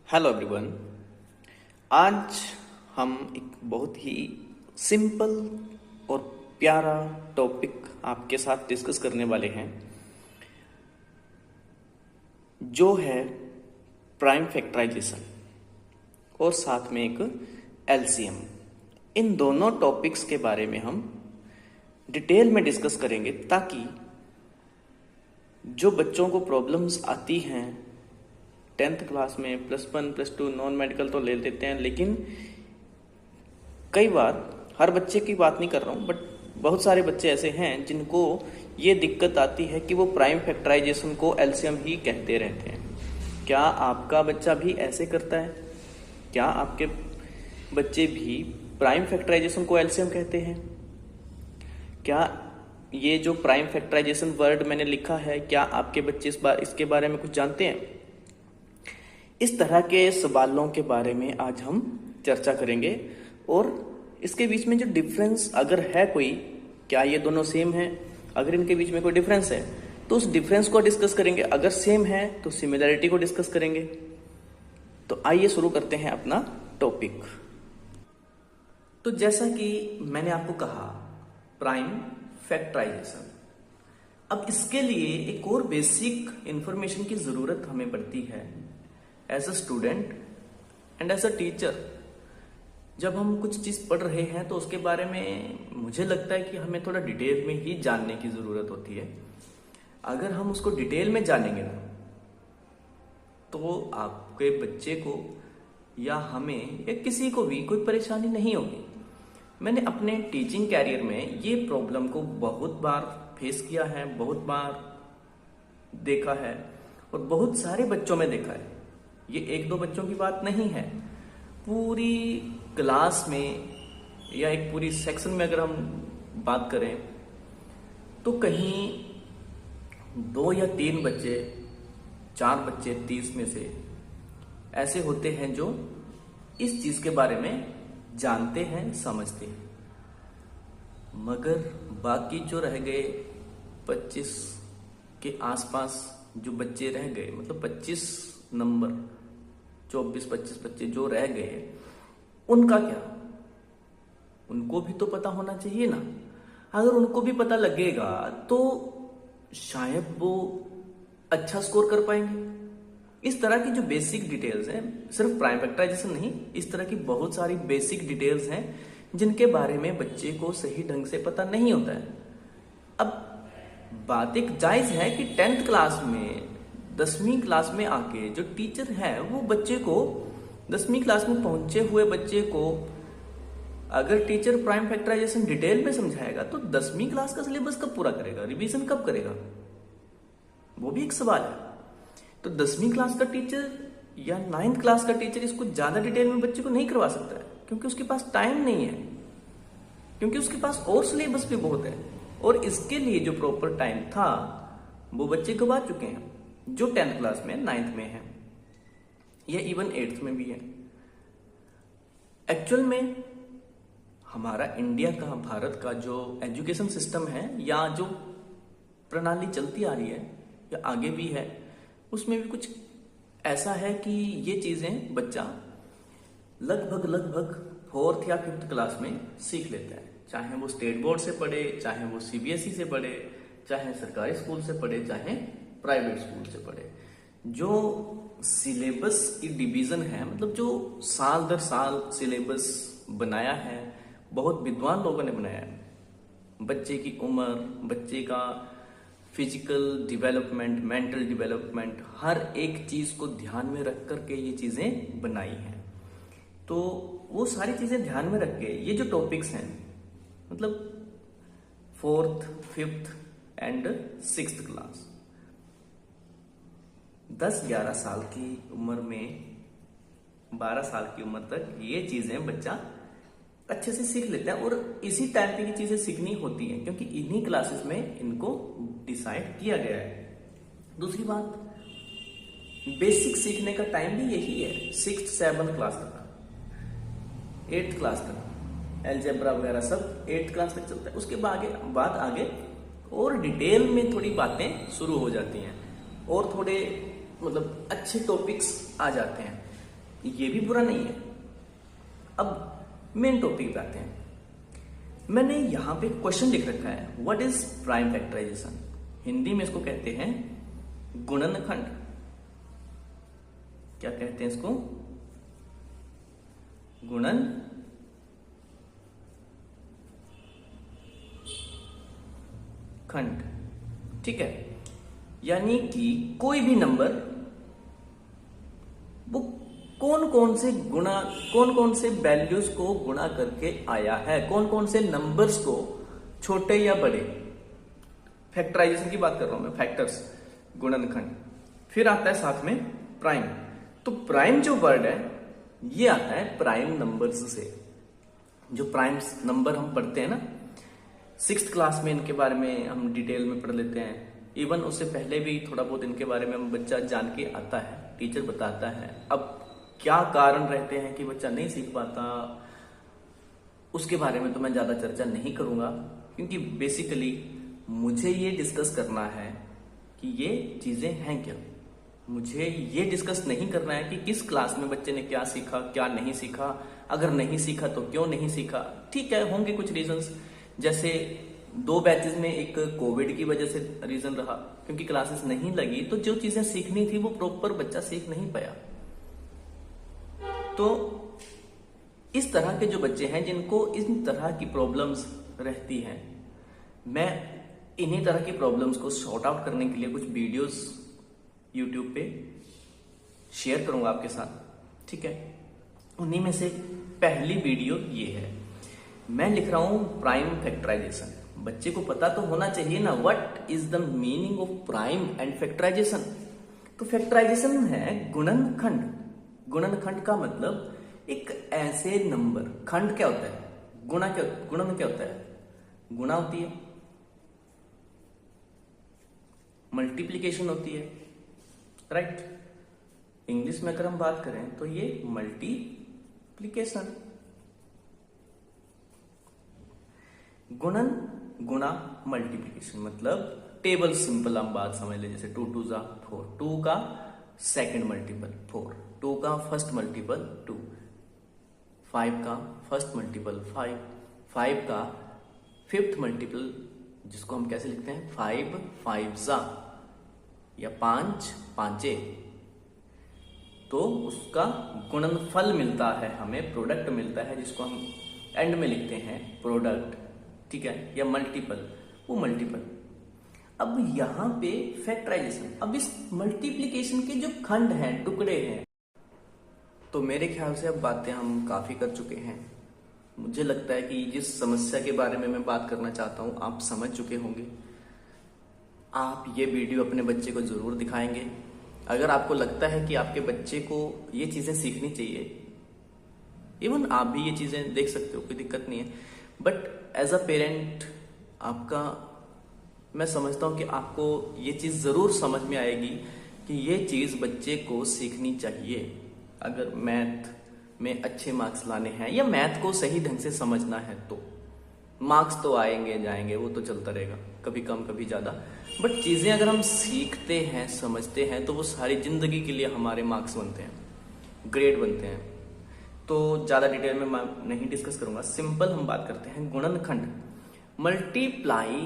Hello everyone. आज हम एक बहुत ही सिंपल और प्यारा टॉपिक आपके साथ डिस्कस करने वाले हैं, जो है प्राइम फैक्टराइजेशन और साथ में एक एलसीएम। इन दोनों टॉपिक्स के बारे में हम डिटेल में डिस्कस करेंगे, ताकि जो बच्चों को प्रॉब्लम्स आती हैं 10th क्लास में, +1 +2 नॉन मेडिकल तो ले लेते हैं, लेकिन कई बार, हर बच्चे की बात नहीं कर रहा हूँ, बट बहुत सारे बच्चे ऐसे हैं जिनको ये दिक्कत आती है कि वो प्राइम फैक्टराइजेशन को एलसीएम ही कहते रहते हैं। क्या आपका बच्चा भी ऐसे करता है? क्या आपके बच्चे भी प्राइम फैक्टराइजेशन को एलसीएम कहते हैं? क्या ये जो प्राइम फैक्टराइजेशन वर्ड मैंने लिखा है, क्या आपके बच्चे इसके बारे में कुछ जानते हैं? इस तरह के सवालों के बारे में आज हम चर्चा करेंगे, और इसके बीच में जो डिफरेंस अगर है कोई, क्या ये दोनों सेम है? अगर इनके बीच में कोई डिफरेंस है तो उस डिफरेंस को डिस्कस करेंगे, अगर सेम है तो सिमिलरिटी को डिस्कस करेंगे। तो आइए शुरू करते हैं अपना टॉपिक। तो जैसा कि मैंने आपको कहा, प्राइम फैक्टराइजेशन। अब इसके लिए एक और बेसिक इंफॉर्मेशन की जरूरत हमें पड़ती है as a student and as a teacher. जब हम कुछ चीज पढ़ रहे हैं तो उसके बारे में मुझे लगता है कि हमें थोड़ा डिटेल में ही जानने की जरूरत होती है। अगर हम उसको डिटेल में जानेंगे ना, तो आपके बच्चे को या हमें या किसी को भी कोई परेशानी नहीं होगी। मैंने अपने टीचिंग कैरियर में ये प्रॉब्लम को बहुत बार फेस किया है, बहुत बार देखा है, और बहुत सारे बच्चों में देखा है। ये एक दो बच्चों की बात नहीं है, पूरी क्लास में या एक पूरी सेक्शन में अगर हम बात करें तो कहीं 2 या 3 बच्चे, 4 बच्चे 30 में से ऐसे होते हैं जो इस चीज के बारे में जानते हैं, समझते हैं। मगर बाकी जो रह गए 25 के आसपास जो बच्चे रह गए, मतलब 25 नंबर, 24-25 बच्चे जो रह गए, उनका क्या? उनको भी तो पता होना चाहिए ना। अगर उनको भी पता लगेगा तो शायद वो अच्छा स्कोर कर पाएंगे। इस तरह की जो बेसिक डिटेल्स हैं, सिर्फ प्राइम फैक्टराइजेशन नहीं, इस तरह की बहुत सारी बेसिक डिटेल्स हैं जिनके बारे में बच्चे को सही ढंग से पता नहीं होता है। अब बात एक जायज है कि 10th क्लास में, 10वीं क्लास में आके जो टीचर है वो बच्चे को, 10वीं क्लास में पहुंचे हुए बच्चे को अगर टीचर प्राइम फैक्टराइजेशन डिटेल में समझाएगा तो 10वीं क्लास का सिलेबस कब पूरा करेगा, रिवीजन कब करेगा? वो भी एक सवाल है। तो 10वीं क्लास का टीचर या 9th क्लास का टीचर इसको ज्यादा डिटेल में बच्चे को नहीं करवा सकता है, क्योंकि उसके पास टाइम नहीं है, क्योंकि उसके पास और सिलेबस भी बहुत है, और इसके लिए जो प्रॉपर टाइम था वो बच्चे गवा चुके हैं, जो 10th क्लास में, 9th में है, या इवन 8th में भी है। एक्चुअल में हमारा इंडिया का, भारत का जो एजुकेशन सिस्टम है, या जो प्रणाली चलती आ रही है या आगे भी है, उसमें भी कुछ ऐसा है कि ये चीजें बच्चा लगभग 4th या 5th क्लास में सीख लेता है। चाहे वो स्टेट बोर्ड से पढ़े, चाहे वो सीबीएसई से पढ़े, चाहे सरकारी स्कूल से पढ़े, चाहे प्राइवेट स्कूल से पढ़े। जो सिलेबस की डिवीजन है, मतलब जो साल दर साल सिलेबस बनाया है, बहुत विद्वान लोगों ने बनाया है। बच्चे की उम्र, बच्चे का फिजिकल डेवलपमेंट, मेंटल डेवलपमेंट, हर एक चीज को ध्यान में रख करके ये चीजें बनाई हैं। तो वो सारी चीजें ध्यान में रख के ये जो टॉपिक्स हैं, मतलब 4th, 5th and 6th class, 10-11 साल की उम्र में, 12 साल की उम्र तक ये चीजें बच्चा अच्छे से सीख लेता है। और इसी टाइप की चीजें सीखनी होती हैं, क्योंकि इन्हीं क्लासेस में इनको डिसाइड किया गया है। दूसरी बात, बेसिक सीखने का टाइम भी यही है, 6th 7th क्लास तक, 8th क्लास तक, अलजेब्रा वगैरह सब 8th क्लास तक चलता है। उसके बाद आगे और डिटेल में थोड़ी बातें शुरू हो जाती हैं, और थोड़े मतलब अच्छे टॉपिक्स आ जाते हैं। ये भी बुरा नहीं है। अब मेन टॉपिक पे आते हैं। मैंने यहां पे क्वेश्चन लिख रखा है, what is prime factorization. Hindi में इसको कहते हैं गुणनखंड। क्या कहते हैं इसको? गुणन खंड। ठीक है, यानी कि कोई भी नंबर वो कौन कौन से वैल्यूज को गुणा करके आया है, कौन कौन से नंबर्स को, छोटे या बड़े। फैक्टराइजेशन की बात कर रहा हूं मैं, फैक्टर्स, गुणनखंड। फिर आता है साथ में प्राइम। तो प्राइम जो वर्ड है ये आता है प्राइम नंबर्स से। जो प्राइम नंबर हम पढ़ते हैं ना 6th क्लास में, इनके बारे में हम डिटेल में पढ़ लेते हैं। इवन उससे पहले भी थोड़ा बहुत इनके बारे में हम बच्चा जान के आता है, टीचर बताता है। अब क्या कारण रहते हैं कि बच्चा नहीं सीख पाता, उसके बारे में तो मैं ज्यादा चर्चा नहीं करूंगा, क्योंकि बेसिकली मुझे ये डिस्कस करना है कि ये चीजें हैं क्या। मुझे ये डिस्कस नहीं करना है कि किस क्लास में बच्चे ने क्या सीखा, क्या नहीं सीखा, अगर नहीं सीखा तो क्यों नहीं सीखा। ठीक है, होंगे कुछ रीजंस, जैसे 2 बैचेस में एक कोविड की वजह से रीजन रहा, क्योंकि क्लासेस नहीं लगी, तो जो चीजें सीखनी थी वो प्रॉपर बच्चा सीख नहीं पाया। तो इस तरह के जो बच्चे हैं जिनको इन तरह की प्रॉब्लम्स रहती हैं, मैं इन्हीं तरह की प्रॉब्लम्स को सॉर्ट आउट करने के लिए कुछ वीडियोस यूट्यूब पे शेयर करूंगा आपके साथ। ठीक है, उन्हीं में से पहली वीडियो ये है। मैं लिख रहा हूं प्राइम फैक्टराइजेशन। बच्चे को पता तो होना चाहिए ना, what is the meaning of prime and factorization. तो फैक्टराइजेशन है गुणनखंड। गुणनखंड का मतलब एक ऐसे नंबर, खंड क्या होता है, गुणन क्या होता है, गुणा होती है, मल्टीप्लीकेशन होती है, राइट। इंग्लिश में अगर हम बात करें तो ये मल्टीप्लीकेशन। गुणन गुणा मल्टीप्लीकेशन मतलब टेबल सिंपल हम बात समझ ले, जैसे 2 2 जा 4, 2 का सेकंड मल्टीपल 4, 2 का फर्स्ट मल्टीपल 2, 5 का फर्स्ट मल्टीपल 5, 5 का फिफ्थ मल्टीपल, जिसको हम कैसे लिखते हैं 5 5 जा, या 5 5, तो उसका गुणनफल मिलता है हमें, प्रोडक्ट मिलता है, जिसको हम एंड में लिखते हैं प्रोडक्ट। ठीक है, या मल्टीपल, वो मल्टीपल। अब यहां पे फैक्टराइजेशन, अब इस मल्टीप्लिकेशन के जो खंड हैं, टुकड़े हैं, तो मेरे ख्याल से अब बातें हम काफी कर चुके हैं। मुझे लगता है कि जिस समस्या के बारे में मैं बात करना चाहता हूं आप समझ चुके होंगे। आप ये वीडियो अपने बच्चे को जरूर दिखाएंगे। अगर आपको लगता है कि आपके बच्चे को ये चीजें सीखनी चाहिए, इवन आप भी ये चीजें देख सकते हो, कोई दिक्कत नहीं है, बट एज अ पेरेंट आपका, मैं समझता हूं कि आपको ये चीज जरूर समझ में आएगी कि ये चीज बच्चे को सीखनी चाहिए। अगर मैथ में अच्छे मार्क्स लाने हैं या मैथ को सही ढंग से समझना है, तो मार्क्स तो आएंगे जाएंगे, वो तो चलता रहेगा, कभी कम कभी ज्यादा, बट चीजें अगर हम सीखते हैं, समझते हैं, तो वो सारी जिंदगी के लिए हमारे मार्क्स बनते हैं, ग्रेड बनते हैं। तो ज्यादा डिटेल में मैं नहीं डिस्कस करूंगा, सिंपल हम बात करते हैं गुणनखंड। मल्टीप्लाई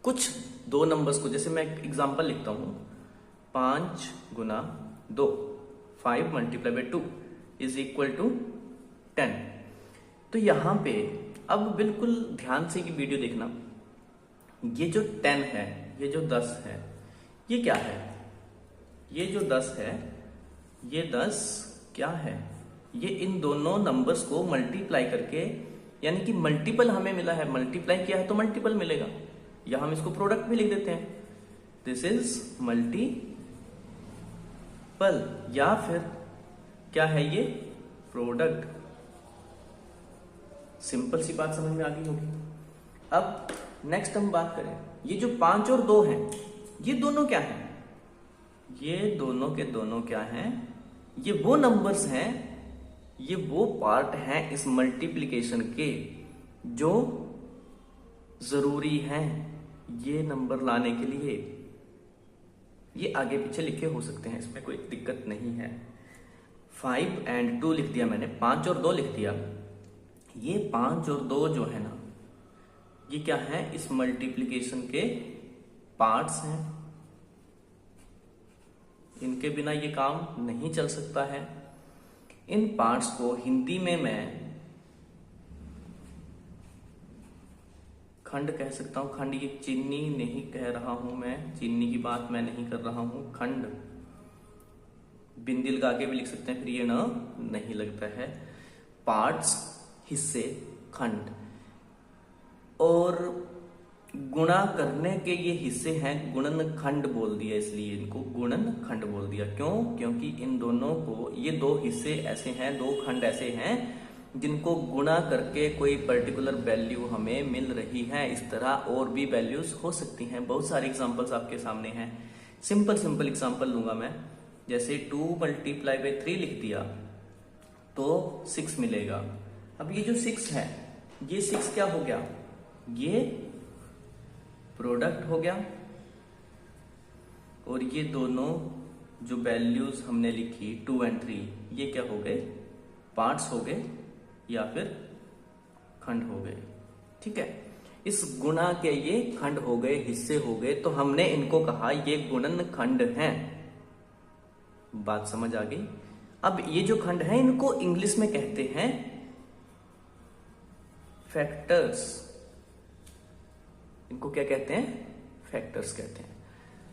कुछ 2 नंबर्स को, जैसे मैं एग्जांपल लिखता हूं 5 गुना 2, 5 multiply by 2 is equal to 10। तो यहां पे अब बिल्कुल ध्यान से ये वीडियो देखना, ये जो 10 है, ये जो 10 है, ये क्या है, ये जो 10 है, ये 10 क्या है, ये इन दोनों नंबर्स को मल्टीप्लाई करके, यानी कि मल्टीपल हमें मिला है, मल्टीप्लाई किया है तो मल्टीपल मिलेगा, या हम इसको प्रोडक्ट भी लिख देते हैं, दिस इज मल्टीपल, या फिर क्या है ये, प्रोडक्ट। सिंपल सी बात समझ में आ गई होगी। अब नेक्स्ट हम बात करें, ये जो 5 और 2 हैं, ये दोनों क्या हैं, ये दोनों के दोनों क्या हैं, ये वो नंबर्स हैं, ये वो पार्ट हैं इस मल्टीप्लिकेशन के जो जरूरी हैं ये नंबर लाने के लिए। ये आगे पीछे लिखे हो सकते हैं, इसमें कोई दिक्कत नहीं है। 5 एंड 2 लिख दिया मैंने, 5 और 2 लिख दिया। ये 5 और 2 जो है ना, ये क्या है, इस मल्टीप्लिकेशन के पार्ट्स हैं। इनके बिना ये काम नहीं चल सकता है। इन पार्ट्स को हिंदी में मैं खंड कह सकता हूं। खंड, ये चीनी नहीं कह रहा हूं मैं, चीनी की बात मैं नहीं कर रहा हूं। खंड बिंदी लगा के भी लिख सकते हैं, फिर ये ना नहीं लगता है। पार्ट्स, हिस्से, खंड। और गुणा करने के ये हिस्से हैं, गुणन खंड बोल दिया, इसलिए इनको गुणन खंड बोल दिया। क्यों? क्योंकि इन दोनों को, ये दो हिस्से ऐसे हैं, दो खंड ऐसे हैं जिनको गुणा करके कोई पर्टिकुलर वैल्यू हमें मिल रही है। इस तरह और भी वैल्यूज हो सकती हैं। बहुत सारे एग्जांपल्स आपके सामने हैं। सिंपल एग्जांपल लूंगा मैं, जैसे 2 × 3 लिख दिया तो 6 मिलेगा। अब ये जो 6 है, ये 6 क्या हो गया, ये प्रोडक्ट हो गया। और ये दोनों जो वैल्यूज हमने लिखी 2 और 3, ये क्या हो गए, पार्ट्स हो गए या फिर खंड हो गए। ठीक है, इस गुणा के ये खंड हो गए, हिस्से हो गए, तो हमने इनको कहा ये गुणन खंड हैं। बात समझ आ गई? अब ये जो खंड है, इनको इंग्लिश में कहते हैं फैक्टर्स। इनको क्या कहते हैं, फैक्टर्स कहते हैं।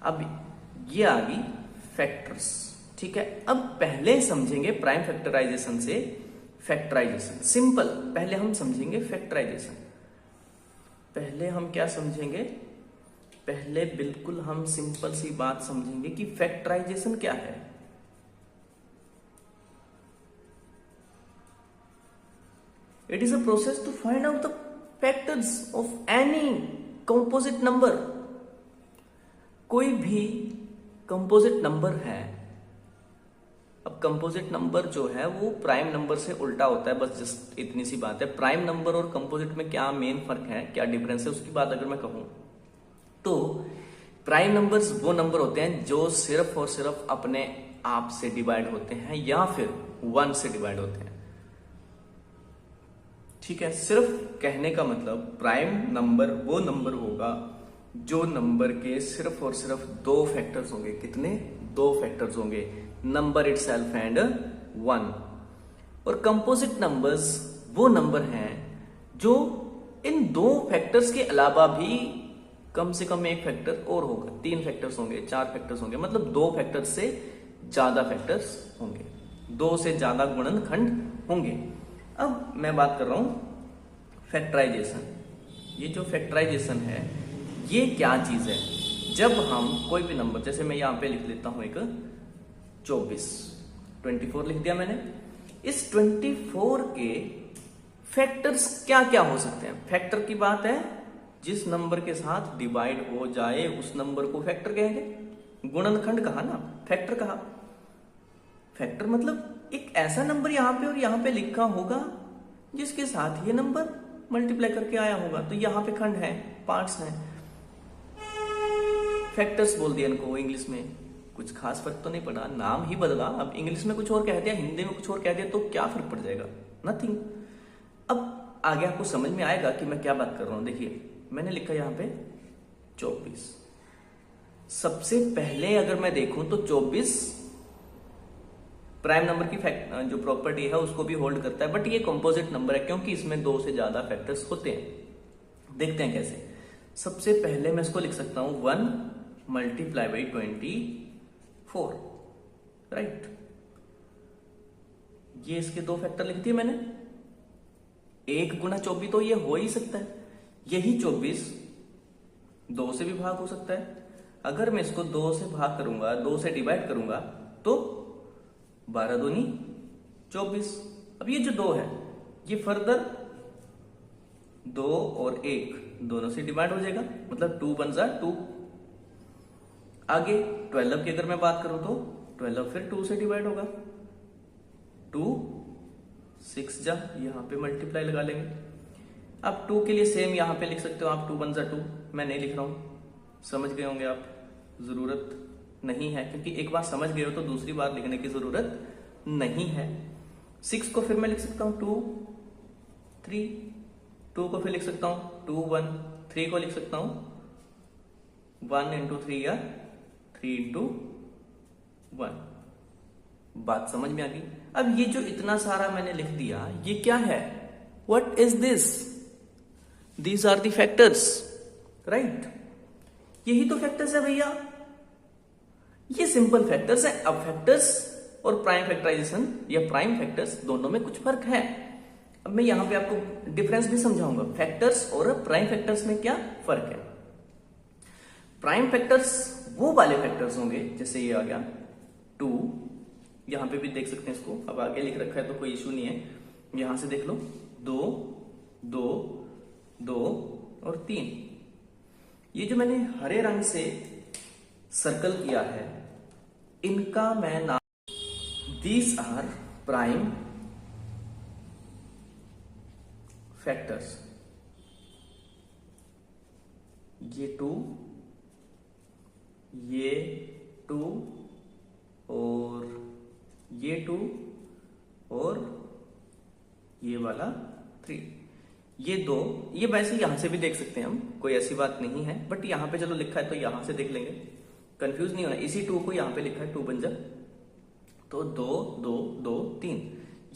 अब ये आ गई फैक्टर्स। ठीक है, अब पहले समझेंगे प्राइम फैक्टराइजेशन से फैक्टराइजेशन। सिंपल, पहले हम समझेंगे फैक्टराइजेशन। पहले हम क्या समझेंगे, पहले बिल्कुल हम सिंपल सी बात समझेंगे कि फैक्टराइजेशन क्या है। It is a process to find out the factors of any composite number. कोई भी कंपोजिट नंबर है, अब कंपोजिट नंबर जो है वो प्राइम नंबर से उल्टा होता है, बस जस्ट इतनी सी बात है। प्राइम नंबर और कंपोजिट में क्या मेन फर्क है, क्या डिफरेंस है, उसकी बात अगर मैं कहूं तो प्राइम नंबर्स वो नंबर होते हैं जो सिर्फ और सिर्फ अपने आप से डिवाइड होते हैं या फिर 1 से डिवाइड होते हैं। ठीक है, सिर्फ कहने का मतलब प्राइम नंबर वो नंबर होगा जो नंबर के सिर्फ और सिर्फ 2 फैक्टर्स होंगे। कितने? 2 फैक्टर्स होंगे, नंबर इटसेल्फ एंड 1। और कंपोजिट नंबर्स वो नंबर हैं जो इन 2 फैक्टर्स के अलावा भी कम से कम 1 फैक्टर और होगा, 3 फैक्टर्स होंगे, 4 फैक्टर्स होंगे, मतलब 2 फैक्टर्स से ज्यादा फैक्टर्स होंगे, 2 से ज्यादा गुणनखंड होंगे। अब मैं बात कर रहा हूं फैक्टराइजेशन। ये जो फैक्टराइजेशन है, ये क्या चीज है? जब हम कोई भी नंबर, जैसे मैं यहां पे लिख लेता हूं एक 24 लिख दिया मैंने। इस 24 के फैक्टर्स क्या क्या हो सकते हैं? फैक्टर की बात है, जिस नंबर के साथ डिवाइड हो जाए उस नंबर को फैक्टर कहेंगे। गुणनखंड कहा ना, फैक्टर कहा। फैक्टर मतलब एक ऐसा नंबर यहां पे और यहां पे लिखा होगा जिसके साथ ये नंबर मल्टीप्लाई करके आया होगा, तो यहां पे खंड है, पार्ट्स हैं, फैक्टर्स बोल दिया इनको इंग्लिश में। कुछ खास फर्क तो नहीं पड़ा, नाम ही बदला। अब इंग्लिश में कुछ और कह दिया, हिंदी में कुछ और कह दिया, तो क्या फर्क पड़ जाएगा? नथिंग। अब आगे आपको समझ में आएगा कि मैं क्या बात कर रहा हूं। देखिए, मैंने लिखा यहां पे 24। सबसे पहले अगर मैं देखूं तो 24 प्राइम नंबर की जो प्रॉपर्टी है उसको भी होल्ड करता है, बट ये कंपोजिट नंबर है क्योंकि इसमें 2 से ज्यादा फैक्टर्स होते हैं। देखते हैं कैसे। सबसे पहले मैं इसको लिख सकता हूं 1 × 24, राइट। ये इसके 2 फैक्टर लिख दिए मैंने। 1 × 24 तो ये हो ही सकता है, यही 24 2 से भी भाग हो सकता है। अगर मैं इसको 2 से भाग करूंगा, 2 से डिवाइड करूंगा तो 12 दूनी 24। अब ये जो 2 है ये फर्दर 2 और 1 दोनों से डिवाइड हो जाएगा, मतलब 2 बन जा 2। आगे 12 की अगर मैं बात करूं तो 12 फिर 2 से डिवाइड होगा, 2 6 जा, यहां पे मल्टीप्लाई लगा लेंगे। अब 2 के लिए सेम यहां पे लिख सकते हो आप, 2 बन जा 2। मैं नहीं लिख रहा हूं, समझ गए होंगे आप, जरूरत नहीं है, क्योंकि एक बार समझ गए हो तो दूसरी बार लिखने की जरूरत नहीं है। 6 को फिर मैं लिख सकता हूँ 2 3, 2 को फिर लिख सकता हूँ 2 1, 3 को लिख सकता हूँ 1 इंटू 3 या 3 इंटू 1। बात समझ में आ गई? अब ये जो इतना सारा मैंने लिख दिया, ये क्या है? What is this? These are the factors, right? यही तो फैक्टर्स है भैया, ये सिंपल फैक्टर्स है। अब फैक्टर्स और प्राइम फैक्टराइजेशन या प्राइम फैक्टर्स दोनों में कुछ फर्क है। अब मैं यहां पे आपको डिफरेंस भी समझाऊंगा, फैक्टर्स और प्राइम फैक्टर्स में क्या फर्क है। प्राइम फैक्टर्स वो वाले फैक्टर्स होंगे, जैसे ये आ गया 2, यहां पे भी देख सकते हैं इसको, अब आगे लिख रखा है तो कोई इशू नहीं है, यहां से देख लो 2 2 2 और 3। ये जो मैंने हरे रंग से सर्कल किया है, इनका मैं नाम, दीज आर प्राइम फैक्टर्स। ये 2, ये 2 और ये 2 और ये वाला 3, ये 2। ये वैसे यहां से भी देख सकते हैं हम, कोई ऐसी बात नहीं है, बट यहां पे चलो लिखा है तो यहां से देख लेंगे, कंफ्यूज नहीं होना। इसी 2 को यहां पे लिखा है 2 बन जा, तो 2 2 2 3।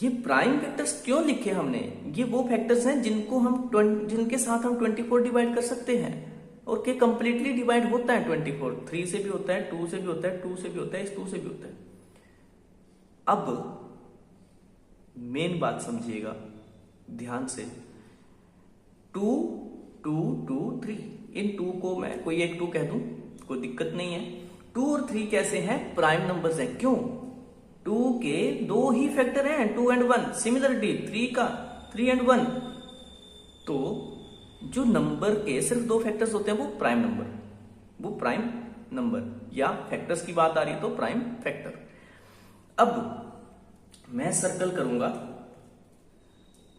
ये प्राइम फैक्टर्स क्यों लिखे हमने? ये वो फैक्टर्स हैं जिनको हम जिनके साथ हम 24 डिवाइड कर सकते हैं, और के कंप्लीटली डिवाइड होता है 24। 3 से भी होता है, 2 से भी होता है, 2 से भी होता है, इस 2 से भी होता है। अब मेन बात समझिएगा ध्यान से, 2 2 2 3, इन 2 को मैं कोई एक 2 कह दूं, कोई दिक्कत नहीं है। 2 और 3 कैसे हैं? प्राइम नंबर्स हैं। क्यों? 2 के 2 ही फैक्टर हैं, 2 एंड 1। सिमिलरिटी 3 का 3 एंड 1। तो जो नंबर के सिर्फ 2 फैक्टर्स होते हैं वो प्राइम नंबर, वो प्राइम नंबर, या फैक्टर्स की बात आ रही है तो प्राइम फैक्टर। अब मैं सर्कल करूंगा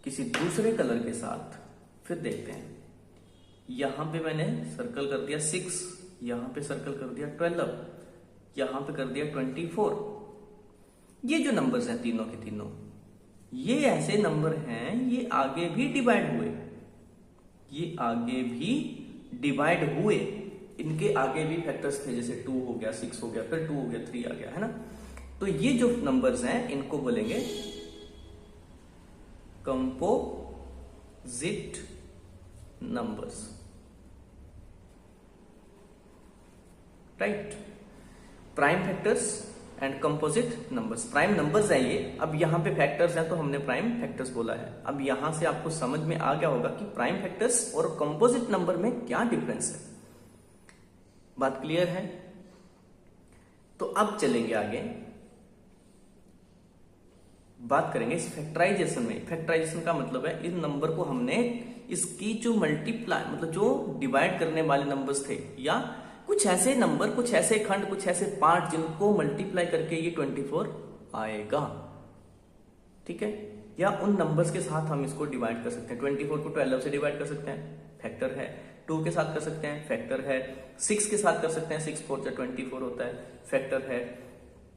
किसी दूसरे कलर के साथ, फिर देखते हैं। यहां पे मैंने सर्कल कर दिया 6, यहां पे सर्कल कर दिया 12, यहां पे कर दिया 24। ये जो नंबर्स हैं तीनों के तीनों, ये ऐसे नंबर हैं, ये आगे भी डिवाइड हुए, ये आगे भी डिवाइड हुए, इनके आगे भी फैक्टर्स थे, जैसे 2 हो गया, 6 हो गया, फिर 2 हो गया, 3 आ गया, है ना? तो ये जो नंबर्स हैं इनको बोलेंगे composite numbers, right? Prime factors and composite numbers, prime numbers है ये। अब यहां पे फैक्टर्स हैं तो हमने प्राइम फैक्टर्स बोला है। अब यहां से आपको समझ में आ गया होगा कि प्राइम फैक्टर्स और कंपोजिट नंबर में क्या डिफरेंस है। बात क्लियर है? तो अब चलेंगे आगे, बात करेंगे इस फैक्टराइजेशन में। फैक्टराइजेशन का मतलब है इन नंबर को हमने, इसकी जो मल्टीप्लाई मतलब जो डिवाइड करने वाले नंबर्स थे, या कुछ ऐसे नंबर, कुछ ऐसे खंड, कुछ ऐसे पार्ट जिनको मल्टीप्लाई करके ये 24 आएगा, ठीक है? या उन नंबर्स के साथ हम इसको डिवाइड कर सकते हैं। 24 को 12 से डिवाइड कर सकते हैं, फैक्टर है। 2 के साथ कर सकते हैं, फैक्टर है। 6 के साथ कर सकते हैं, 6 4 जा 24 होता है, फैक्टर है।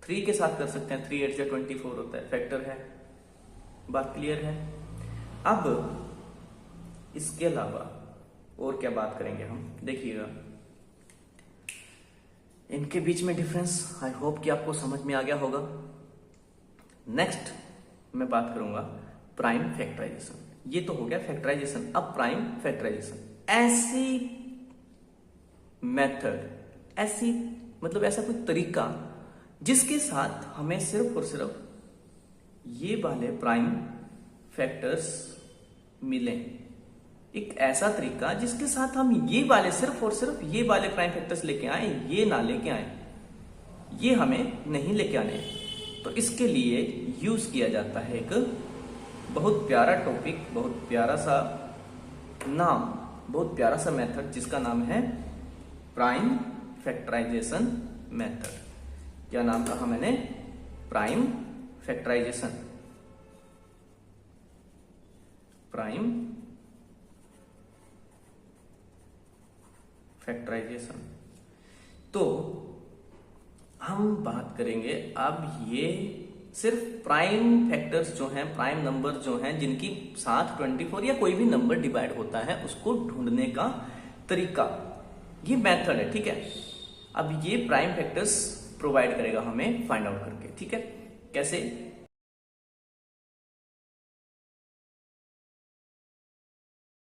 3 के साथ कर सकते हैं, 3 8 जा 24 होता है, फैक्टर है। बात क्लियर है? अब इसके अलावा और क्या बात करेंगे हम, देखिएगा इनके बीच में डिफरेंस, आई होप कि आपको समझ में आ गया होगा। नेक्स्ट मैं बात करूंगा प्राइम फैक्टराइजेशन। ये तो हो गया फैक्टराइजेशन, अब प्राइम फैक्टराइजेशन। ऐसी मेथड, ऐसी मतलब ऐसा कोई तरीका जिसके साथ हमें सिर्फ और सिर्फ ये वाले प्राइम फैक्टर्स मिलें। एक ऐसा तरीका जिसके साथ हम ये वाले, सिर्फ और सिर्फ ये वाले प्राइम फैक्टर्स लेके आए, ये ना लेके आए, ये हमें नहीं लेके आने। तो इसके लिए यूज किया जाता है एक बहुत प्यारा टॉपिक, बहुत प्यारा सा नाम, बहुत प्यारा सा मेथड, जिसका नाम है प्राइम फैक्टराइजेशन मेथड। क्या नाम कहा मैंने? Prime factorization. Prime factorization. तो हम बात करेंगे अब ये सिर्फ प्राइम फैक्टर्स जो हैं, प्राइम नंबर जो हैं जिनकी साथ 24 या कोई भी नंबर डिवाइड होता है उसको ढूंढने का तरीका, ये मेथड है, ठीक है। अब ये प्राइम फैक्टर्स प्रोवाइड करेगा हमें फाइंड आउट करके, ठीक है। कैसे?